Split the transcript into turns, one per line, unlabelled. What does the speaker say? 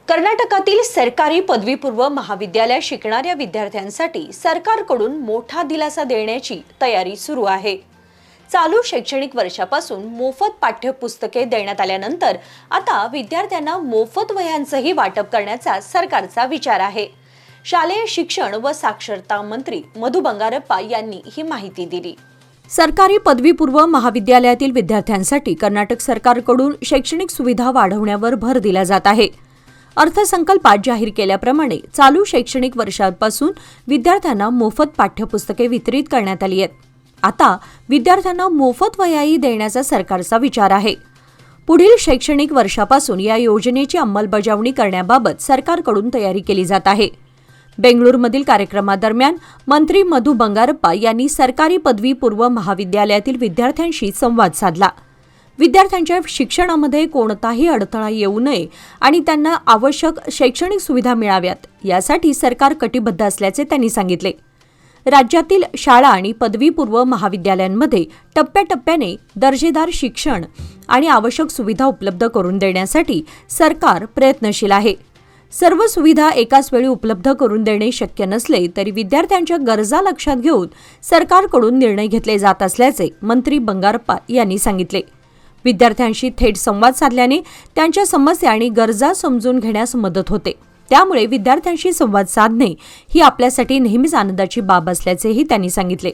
कर्नाटकातील सरकारी पदवीपूर्व महाविद्यालय शिकणाऱ्या विद्यार्थ्यांसाठी सरकारकडून मोठा दिलासा देण्याची तयारी सुरू आहे। चालू शैक्षणिक वर्षापासून मोफत पाठ्यपुस्तके देण्यात आल्यानंतर आता विद्यार्थ्यांना मोफत वह्यांचंही वाटप करण्याचा सरकारचा विचार आहे। शालेय शिक्षण व साक्षरता मंत्री मधु बंगारप्पा यांनी ही माहिती दिली। सरकारी पदवीपूर्व महाविद्यालयातील विद्यार्थ्यांसाठी कर्नाटक सरकारकडून शैक्षणिक सुविधा वाढवण्यावर भर दिला जात आहे। अर्थसंकल्पात जाहीर केल्याप्रमाणे चालू शैक्षणिक वर्षापासून विद्यार्थ्यांना मोफत पाठ्यपुस्तके वितरित करण्यात आली आहेत। आता विद्यार्थ्यांना मोफत वह्याही देण्याचा सरकारचा विचार आहे। पुढील शैक्षणिक वर्षापासून या योजनेची अंमलबजावणी करण्याबाबत सरकारकडून तयारी केली जात आहे। बेंगळुरूमधील कार्यक्रमादरम्यान मंत्री मधु बंगारप्पा यांनी सरकारी पदवीपूर्व महाविद्यालयातील विद्यार्थ्यांशी संवाद साधला। विद्यार्थ्यांच्या शिक्षणामध्ये कोणताही अडथळा येऊ नये आणि त्यांना आवश्यक शैक्षणिक सुविधा मिळाव्यात यासाठी सरकार कटिबद्ध असल्याचे त्यांनी सांगितले। राज्यातील शाळा आणि पदवीपूर्व महाविद्यालयांमध्ये टप्प्याटप्प्याने दर्जेदार शिक्षण आणि आवश्यक सुविधा उपलब्ध करून देण्यासाठी सरकार प्रयत्नशील आहे। सर्व सुविधा एकाच वेळी उपलब्ध करून देणे शक्य नसले तरी विद्यार्थ्यांच्या गरजा लक्षात घेऊन सरकारकडून निर्णय घेतले जात असल्याचे मंत्री बंगारप्पा यांनी सांगितले। विद्यार्थ्यांशी थेट संवाद साधल्याने त्यांच्या समस्या आणि गरजा समजून घेण्यास मदत होते। त्यामुळे विद्यार्थ्यांशी संवाद साधणे ही आपल्यासाठी नेहमीच आनंदाची बाब असल्याचेही त्यांनी सांगितले।